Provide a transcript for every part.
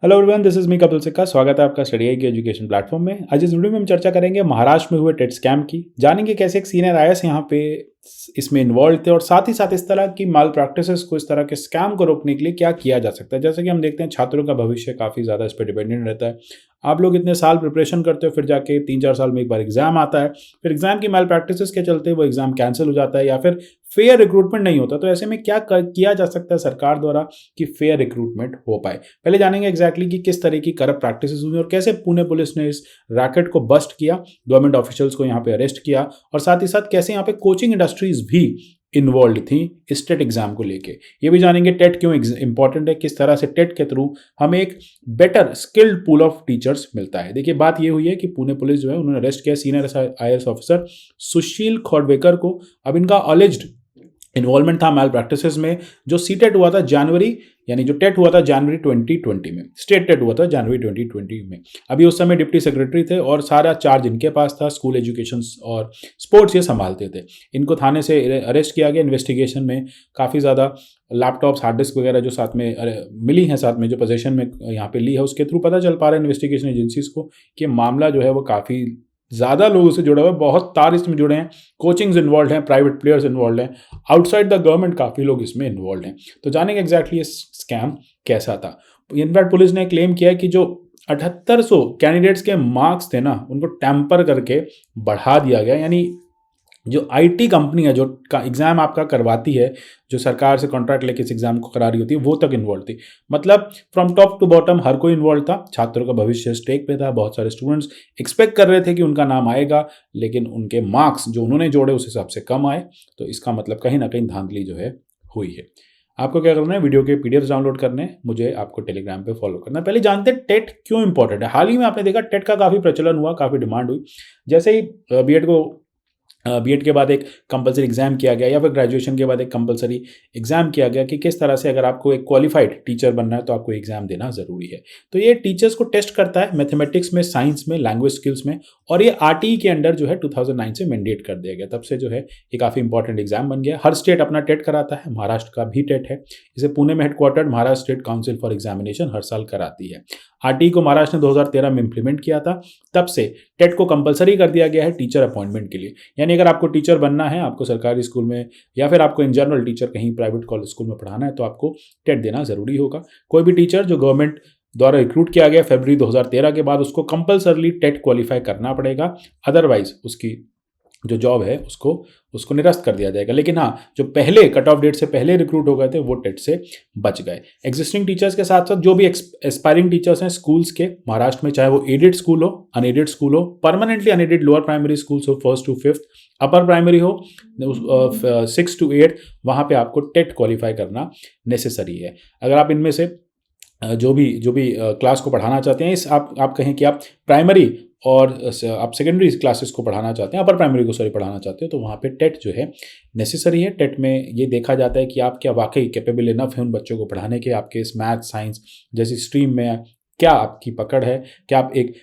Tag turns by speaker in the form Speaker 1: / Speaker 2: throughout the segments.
Speaker 1: Hello everyone, this is me Kapil सिक्का। स्वागत है आपका स्टडी आई की एजुकेशन प्लेटफॉर्म में। आज इस वीडियो में हम चर्चा करेंगे महाराष्ट्र में हुए टेट स्कैम की। जानेंगे कैसे एक सीनियर आईएएस यहाँ पे इसमें इन्वॉल्व थे और साथ ही साथ इस तरह की माल प्रैक्टिसेस को, इस तरह के स्कैम को रोकने के लिए क्या किया जा सकता है। जैसे कि हम देखते हैं छात्रों का भविष्य काफ़ी ज़्यादा इस पर डिपेंडेंट रहता है। आप लोग इतने साल प्रिपरेशन करते हो, फिर जाके 3-4 साल में एक बार एग्जाम आता है, फिर एग्जाम की माल प्रैक्टिसेस के चलते वो एग्जाम कैंसिल हो जाता है या फिर फेयर रिक्रूटमेंट नहीं होता। तो ऐसे में क्या किया जा सकता है सरकार द्वारा कि फेयर रिक्रूटमेंट हो पाए। पहले जानेंगे एग्जैक्टली कि किस तरह की करप्ट प्रैक्टिसेस हुई और कैसे पुणे पुलिस ने इस रैकेट को बस्ट किया, गवर्नमेंट ऑफिशियल्स को यहाँ पे अरेस्ट किया और साथ ही साथ कैसे यहाँ पे कोचिंग इंडस्ट्रीज भी इन्वॉल्व थी इस टेट एग्जाम को लेके। ये भी जानेंगे टेट क्यों इंपॉर्टेंट है, किस तरह से टेट के थ्रू हमें एक better skilled pool of teachers मिलता है। देखिए, बात ये हुई है कि पुणे पुलिस जो है उन्होंने अरेस्ट किया सीनियर आईएएस ऑफिसर सुशील खोडवेकर को। अब इनका ऑलेज्ड इन्वॉल्वमेंट था मैल प्रैक्टिसेस में। जो सीटेट हुआ था जनवरी, यानी जो टेट हुआ था जनवरी 2020 में, स्टेट टेट हुआ था जनवरी 2020 में। अभी उस समय डिप्टी सेक्रेटरी थे और सारा चार्ज इनके पास था, स्कूल एजुकेशन और स्पोर्ट्स ये संभालते थे। इनको थाने से अरेस्ट किया गया। इन्वेस्टिगेशन में काफ़ी ज़्यादा लैपटॉप्स, हार्ड डिस्क वगैरह जो साथ में मिली हैं, साथ में जो पोजेशन में यहाँ पे ली है, उसके थ्रू पता चल पा रहा है इन्वेस्टिगेशन एजेंसीज को कि मामला जो है वो काफ़ी ज़्यादा लोगों से जुड़ा हुआ है, बहुत तार इसमें जुड़े हैं, कोचिंग्स इन्वॉल्व हैं, प्राइवेट प्लेयर्स इन्वॉल्व हैं, आउटसाइड द गवर्नमेंट काफ़ी लोग इसमें इन्वॉल्व हैं। तो जानेंगे एग्जैक्टली ये स्कैम कैसा था। इनफैक्ट पुलिस ने क्लेम किया कि जो 7800 कैंडिडेट्स के मार्क्स थे ना, उनको टैंपर करके बढ़ा दिया गया। यानी जो आईटी कंपनी है जो एग्ज़ाम आपका करवाती है, जो सरकार से कॉन्ट्रैक्ट लेके इस एग्ज़ाम को करा रही होती है, वो तक इन्वॉल्व थी। मतलब फ्रॉम टॉप टू बॉटम हर कोई इन्वॉल्व था। छात्रों का भविष्य स्टेक पे था। बहुत सारे स्टूडेंट्स एक्सपेक्ट कर रहे थे कि उनका नाम आएगा, लेकिन उनके मार्क्स जो उन्होंने जोड़े उस हिसाब से कम आए। तो इसका मतलब कहीं ना कहीं धांधली जो है हुई है। आपको क्या करना है, वीडियो के पीडीएफ डाउनलोड करने हैं, मुझे आपको टेलीग्राम पे फॉलो करना है। पहले जानते हैं टेट क्यों इंपॉर्टेंट है। हाल ही में आपने देखा टेट का काफ़ी प्रचलन हुआ, काफ़ी डिमांड हुई। जैसे ही बीएड के बाद एक कंपलसरी एग्जाम किया गया या फिर ग्रेजुएशन के बाद एक कंपलसरी एग्जाम किया गया कि किस तरह से अगर आपको एक क्वालिफाइड टीचर बनना है तो आपको एग्जाम देना ज़रूरी है। तो ये टीचर्स को टेस्ट करता है मैथमेटिक्स में, साइंस में, लैंग्वेज स्किल्स में, और ये आरटीई के अंडर जो है 2009 से मैंडेट कर दिया गया। तब से जो है ये काफ़ी इंपॉर्टेंट एग्जाम बन गया। हर स्टेट अपना टेट कराता है, महाराष्ट्र का भी टेट है। इसे पुणे में headquartered Maharashtra state council for examination हर साल कराती है। आरटीई को महाराष्ट्र ने 2013 में इंप्लीमेंट किया था। तब से टेट को कंपलसरी कर दिया गया है टीचर अपॉइंटमेंट के लिए। यानी अगर आपको टीचर बनना है, आपको सरकारी स्कूल में या फिर आपको इन जनरल टीचर कहीं प्राइवेट कॉलेज स्कूल में पढ़ाना है, तो आपको टेट देना ज़रूरी होगा। कोई भी टीचर जो गवर्नमेंट द्वारा रिक्रूट किया गया फरवरी 2013 के बाद, उसको कंपलसरली टेट क्वालिफाई करना पड़ेगा। अदरवाइज उसकी जो जॉब है उसको निरस्त कर दिया जाएगा। लेकिन हाँ, जो पहले कट ऑफ डेट से पहले रिक्रूट हो गए थे वो टेट से बच गए। एग्जिस्टिंग टीचर्स के साथ साथ जो भी एस्पायरिंग टीचर्स हैं स्कूल्स के महाराष्ट्र में, चाहे वो एडेड स्कूल हो, अनएडेड स्कूल हो, permanently unaided lower primary schools हो 1st to 5th, upper primary हो 6 to 8, वहाँ पे आपको टेट क्वालिफाई करना नेसेसरी है। अगर आप इनमें से जो भी क्लास को पढ़ाना चाहते हैं, इस आप कहें कि आप प्राइमरी और आप सेकेंडरी क्लासेस को पढ़ाना चाहते हैं, अपर प्राइमरी को पढ़ाना चाहते हैं, तो वहाँ पे टेट जो है नेसेसरी है। टेट में ये देखा जाता है कि आप क्या वाकई कैपेबल इनफ हैं उन बच्चों को पढ़ाने के, आपके इस मैथ साइंस जैसी स्ट्रीम में क्या आपकी पकड़ है, क्या आप एक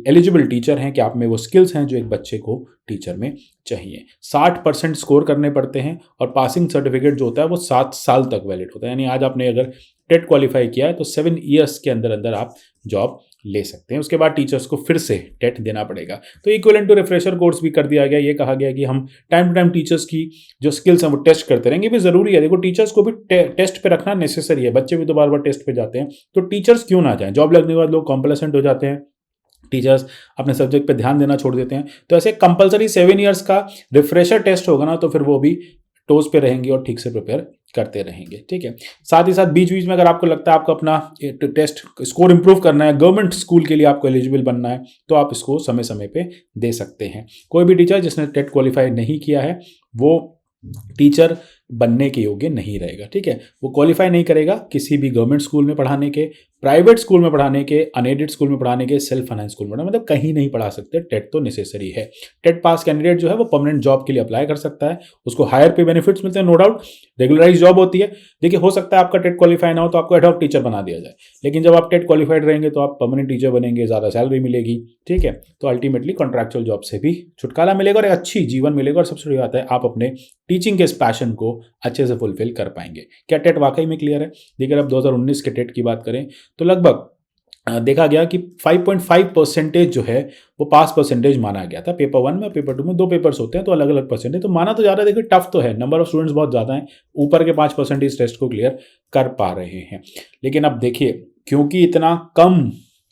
Speaker 1: एलिजिबल टीचर हैं, क्या आप में वो स्किल्स हैं जो एक बच्चे को टीचर में चाहिए। 60% स्कोर करने पड़ते हैं और पासिंग सर्टिफिकेट जो होता है वो 7 साल तक वैलिड होता है। यानी आज आपने अगर टेट क्वालिफाई किया है तो 7 ईयर्स के अंदर अंदर आप जॉब ले सकते हैं। उसके बाद टीचर्स को फिर से टेट देना पड़ेगा। तो इक्विवेलेंट टू रिफ्रेशर कोर्स भी कर दिया गया। ये कहा गया कि हम टाइम टू टाइम टीचर्स की जो स्किल्स हैं वो टेस्ट करते रहेंगे। भी ज़रूरी है। देखो, टीचर्स को भी टेस्ट पे रखना नेसेसरी है। बच्चे भी तो बार बार टेस्ट पे जाते हैं, तो टीचर्स क्यों ना जाएं। जॉब लगने के बाद लोग कॉम्प्लेसेंट हो जाते हैं, टीचर्स अपने सब्जेक्ट पे ध्यान देना छोड़ देते हैं। तो ऐसे कंपलसरी 7 ईयर्स का रिफ्रेशर टेस्ट होगा ना, तो फिर वो भी टोज पे रहेंगे और ठीक से प्रिपेयर करते रहेंगे। ठीक है। साथ ही साथ बीच बीच में अगर आपको लगता है आपको अपना टेस्ट स्कोर इंप्रूव करना है, गवर्नमेंट स्कूल के लिए आपको एलिजिबल बनना है, तो आप इसको समय समय पे दे सकते हैं। कोई भी टीचर जिसने टेट क्वालिफाई नहीं किया है वो टीचर बनने के योग्य नहीं रहेगा। ठीक है। वो क्वालिफाई नहीं करेगा किसी भी गवर्नमेंट स्कूल में पढ़ाने के, प्राइवेट स्कूल में पढ़ाने के, अनएडेड स्कूल में पढ़ाने के, सेल्फ फाइनेंस स्कूल में पढ़ाने, मतलब कहीं नहीं पढ़ा सकते। टेट तो नेसेसरी है। टेट पास कैंडिडेट जो है वो परमानेंट जॉब के लिए अप्लाई कर सकता है। उसको हायर पे बेनिफिट्स मिलते हैं, नो डाउट। रेगुलराइज जॉब होती है। देखिए, हो सकता है आपका टेट क्वालिफाई ना हो तो आपको एडहॉक टीचर बना दिया जाए, लेकिन जब आप टेट क्वालिफाइड रहेंगे तो आप परमानेंट टीचर बनेंगे, ज़्यादा सैलरी मिलेगी। ठीक है। तो अल्टीमेटली कॉन्ट्रैक्चुअल जॉब से भी छुटकारा मिलेगा और एक अच्छी जीवन मिलेगा। और सबसे बड़ी बात है, आप अपने टीचिंग के इस पैशन को अच्छे से फुलफिल कर पाएंगे। क्या टेट वाकई में क्लियर है? देखिए, अब 2019 के टेट की बात करें तो लगभग देखा गया कि 5.5% जो है वो पास परसेंटेज माना गया था। पेपर 1 में और पेपर 2 में 2 पेपर्स होते हैं, तो अलग अलग परसेंटेज, तो माना तो जा रहा है। देखिए टफ तो है, नंबर ऑफ स्टूडेंट्स बहुत ज़्यादा हैं, ऊपर के 5% इस टेस्ट को क्लियर कर पा रहे हैं। लेकिन अब देखिए, क्योंकि इतना कम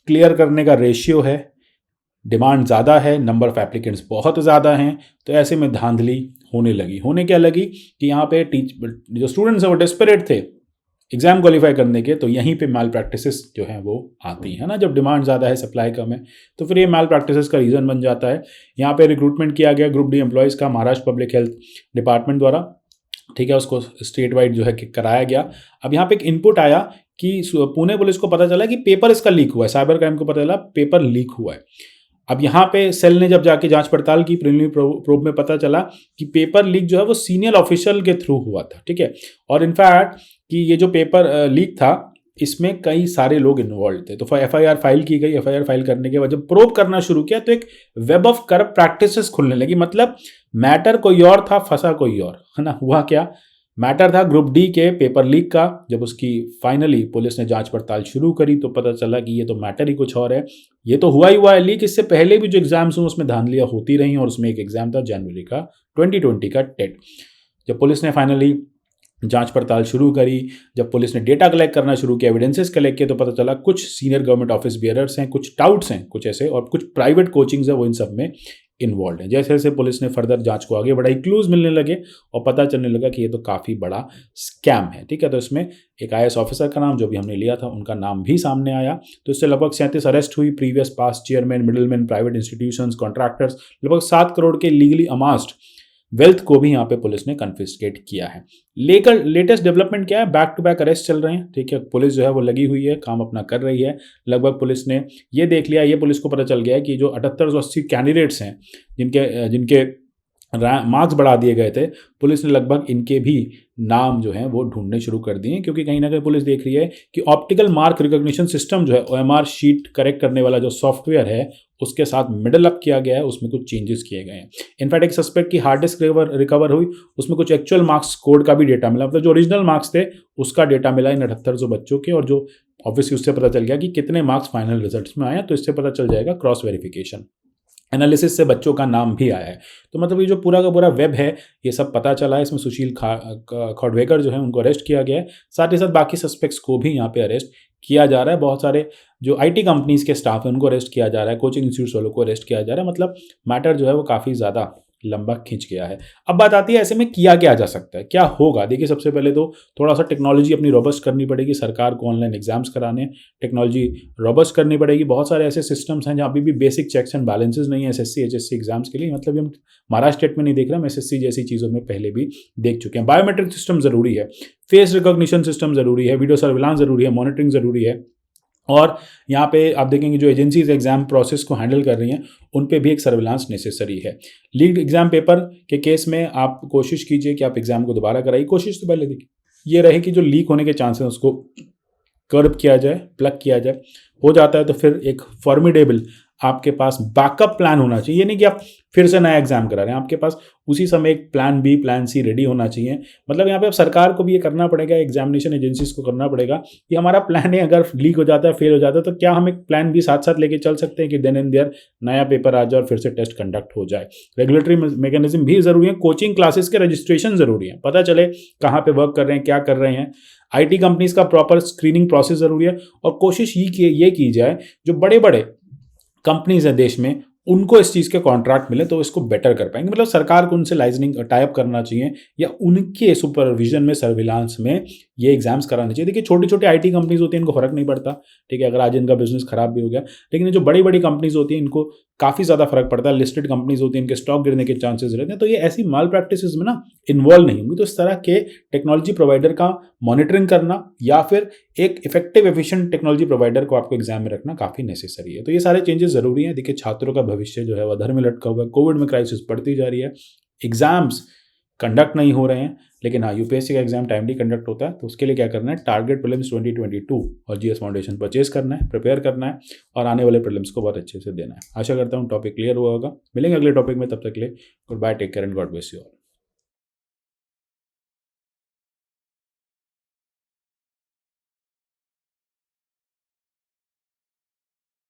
Speaker 1: क्लियर करने का रेशियो है, डिमांड ज़्यादा है, नंबर ऑफ एप्लीकेंट्स बहुत ज़्यादा हैं, तो ऐसे में धांधली होने क्या लगी कि यहाँ पे जो स्टूडेंट्स हैं वो डेस्परेट थे एग्जाम क्वालिफाई करने के, तो यहीं पे माल प्रैक्टिसेस जो हैं वो आती हैं ना। जब डिमांड ज़्यादा है, सप्लाई कम है, तो फिर ये माल प्रैक्टिसेस का रीज़न बन जाता है। यहाँ पे रिक्रूटमेंट किया गया ग्रुप डी एम्प्लॉयज़ का महाराष्ट्र पब्लिक हेल्थ डिपार्टमेंट द्वारा, ठीक है, उसको स्टेट वाइड जो है कराया गया। अब यहाँ पे एक इनपुट आया कि पुणे पुलिस को पता चला कि पेपर इसका लीक हुआ है, साइबर क्राइम को पता चला पेपर लीक हुआ है। अब यहाँ पे सेल ने जब जाके जांच पड़ताल की, प्रीलिमिनरी प्रोब में पता चला कि पेपर लीक जो है वो सीनियर ऑफिशियल के थ्रू हुआ था, ठीक है। और इनफैक्ट कि ये जो पेपर लीक था इसमें कई सारे लोग इन्वॉल्व थे, तो एफआईआर फाइल की गई। एफआईआर फाइल करने के बाद जब प्रोब करना शुरू किया तो एक वेब ऑफ करप्ट प्रैक्टिसेस खुलने लगी। मतलब मैटर कोई और था, फंसा कोई और, है ना। हुआ क्या, मैटर था ग्रुप डी के पेपर लीक का। जब उसकी फाइनली पुलिस ने जांच पड़ताल शुरू करी तो पता चला कि ये तो मैटर ही कुछ और है। ये तो हुआ ही हुआ है लीक, इससे पहले भी जो एग्जाम्स हुए उसमें धांधलियां होती रही, और उसमें एक एग्जाम था जनवरी का 2020 का टेट। जब पुलिस ने फाइनली जांच पड़ताल शुरू करी, जब पुलिस ने डेटा कलेक्ट करना शुरू किया, एविडेंसेस कलेक्ट किए, तो पता चला कुछ सीनियर गवर्नमेंट ऑफिस बियरर्स हैं, कुछ टाउट्स हैं, कुछ ऐसे, और कुछ प्राइवेट कोचिंग्स हैं, वो इन सब में इन्वॉल्व है। जैसे जैसे पुलिस ने फर्दर जांच को आगे बढ़ाई, क्लूज मिलने लगे और पता चलने लगा कि ये तो काफ़ी बड़ा स्कैम है, ठीक है। तो इसमें एक आईएएस ऑफिसर का नाम जो भी हमने लिया था उनका नाम भी सामने आया। तो इससे लगभग 37 अरेस्ट हुई, प्रीवियस पास chairman, middleman, private institutions, contractors, लगभग 7 करोड़ के लीगली अमास्ड वेल्थ को भी यहाँ पे पुलिस ने कन्फिस्केट किया है। लेकर लेटेस्ट डेवलपमेंट क्या है, बैक टू बैक अरेस्ट चल रहे हैं, ठीक है। पुलिस जो है वो लगी हुई है, काम अपना कर रही है। लगभग पुलिस ने ये देख लिया, ये पुलिस को पता चल गया है कि जो 7880 कैंडिडेट्स हैं जिनके जिनके मार्क्स बढ़ा दिए गए थे, पुलिस ने लगभग इनके भी नाम जो हैं वो ढूंढने शुरू कर दिए हैं। क्योंकि कहीं ना कहीं पुलिस देख रही है कि ऑप्टिकल मार्क रिकॉग्निशन सिस्टम जो है, ओएमआर शीट करेक्ट करने वाला जो सॉफ्टवेयर है, उसके साथ मिडल अप किया गया है, उसमें कुछ चेंजेस किए गए हैं। इनफैक्ट एक सस्पेक्ट की हार्ड डिस्क रिकवर हुई, उसमें कुछ एक्चुअल मार्क्स कोड का भी डेटा मिला, मतलब जो ओरिजिनल मार्क्स थे उसका डेटा मिला इन 7800 बच्चों के। और जो ऑब्वियसली उससे पता चल गया कि कितने मार्क्स फाइनल रिजल्ट्स में आए, तो इससे पता चल जाएगा क्रॉस वेरिफिकेशन एनालिसिस से बच्चों का नाम भी आया है। तो मतलब ये जो पूरा का पूरा वेब है, ये सब पता चला है। इसमें सुशील खड़वेकर जो है उनको अरेस्ट किया गया है, साथ ही साथ बाकी सस्पेक्ट्स को भी यहाँ पे अरेस्ट किया जा रहा है। बहुत सारे जो आईटी कंपनीज के स्टाफ हैं उनको अरेस्ट किया जा रहा है, कोचिंग इंस्टीट्यूट्स वालों को अरेस्ट किया जा रहा है। मतलब मैटर जो है वो काफ़ी ज़्यादा लंबा खींच गया है। अब बात आती है ऐसे में किया क्या जा सकता है, क्या होगा। देखिए सबसे पहले तो थोड़ा सा टेक्नोलॉजी अपनी रोबस्ट करनी पड़ेगी, सरकार को ऑनलाइन एग्जाम्स कराने, टेक्नोलॉजी रोबस्ट करनी पड़ेगी। बहुत सारे ऐसे सिस्टम्स हैं जहाँ भी बेसिक चेक्स एंड बैलेंसेस नहीं है एसएससी एचएससी एग्जाम्स के लिए। मतलब हम महाराष्ट्र स्टेट में नहीं देख रहे, हम एसएससी जैसी चीज़ों में पहले भी देख चुके हैं। बायोमेट्रिक सिस्टम ज़रूरी है, फेस रिकॉग्निशन सिस्टम ज़रूरी है, वीडियो सर्विलांस ज़रूरी है, मॉनिटरिंग ज़रूरी है। और यहाँ पे आप देखेंगे जो एजेंसीज एग्जाम प्रोसेस को हैंडल कर रही हैं उन पे भी एक सर्विलांस नेसेसरी है। लीक्ड एग्जाम पेपर के केस में आप कोशिश कीजिए कि आप एग्जाम को दोबारा कराइए। कोशिश तो पहले देखिए ये रहे कि जो लीक होने के चांसेस उसको कर्ब किया जाए, प्लग किया जाए। हो जाता है तो फिर एक फॉर्मिडेबल आपके पास बैकअप प्लान होना चाहिए। ये नहीं कि आप फिर से नया एग्जाम करा रहे हैं, आपके पास उसी समय एक plan B plan C ready होना चाहिए। मतलब यहाँ पे अब सरकार को भी ये करना पड़ेगा, एग्जामिनेशन एजेंसीज को करना पड़ेगा कि हमारा प्लान है अगर लीक हो जाता है, फेल हो जाता है, तो क्या हम एक प्लान बी साथ साथ लेके चल सकते हैं कि देन एंड देयर नया पेपर आ जाए और फिर से टेस्ट कंडक्ट हो जाए। रेगुलेटरी मैकेनिज्म भी जरूरी है, कोचिंग क्लासेस के रजिस्ट्रेशन जरूरी है, पता चले कहाँ पे वर्क कर रहे हैं, क्या कर रहे हैं। आईटी कंपनीज का प्रॉपर स्क्रीनिंग प्रोसेस जरूरी है। और कोशिश ये की जाए जो बड़े बड़े कंपनीज हैं देश में उनको इस चीज़ के कॉन्ट्रैक्ट मिले तो इसको बेटर कर पाएंगे। मतलब सरकार को उनसे लाइसेंसिंग टाइप करना चाहिए या उनके सुपरविजन में, सर्विलांस में ये एग्जाम्स कराने चाहिए। देखिए छोटी छोटी आईटी कंपनीज होती हैं, इनको फर्क नहीं पड़ता, ठीक है, अगर आज इनका बिजनेस खराब भी हो गया। लेकिन जो बड़ी बड़ी कंपनीज होती हैं इनको काफ़ी ज़्यादा फर्क पड़ता है। लिस्टेड कंपनीज होती हैं, इनके स्टॉक गिरने के चांसेस रहते हैं। तो ये ऐसी माल प्रैक्टिसेस में ना इन्वॉल्व नहीं होंगी। तो इस तरह के टेक्नोलॉजी प्रोवाइडर का मॉनिटरिंग करना या फिर एक इफेक्टिव एफिशिएंट टेक्नोलॉजी प्रोवाइडर को आपको एग्जाम में रखना काफ़ी नेसेसरी है। तो ये सारे चेंजेस जरूरी हैं। देखिए छात्रों का भविष्य जो है वह अधर में लटका हुआ है। कोविड में क्राइसिस बढ़ती जा रही है, एग्जाम्स कंडक्ट नहीं हो रहे हैं। लेकिन हाँ, यूपीएससी का एग्जाम टाइमली कंडक्ट होता है। तो उसके लिए क्या करना है, टारगेट प्रीलिम्स 2022 और जीएस फाउंडेशन परचेज करना है, प्रिपेयर करना है और आने वाले प्रीलिम्स को बहुत अच्छे से देना है। आशा करता हूँ टॉपिक क्लियर हुआ होगा। मिलेंगे अगले टॉपिक में, तब तक के लिए goodbye, take care and God bless you all.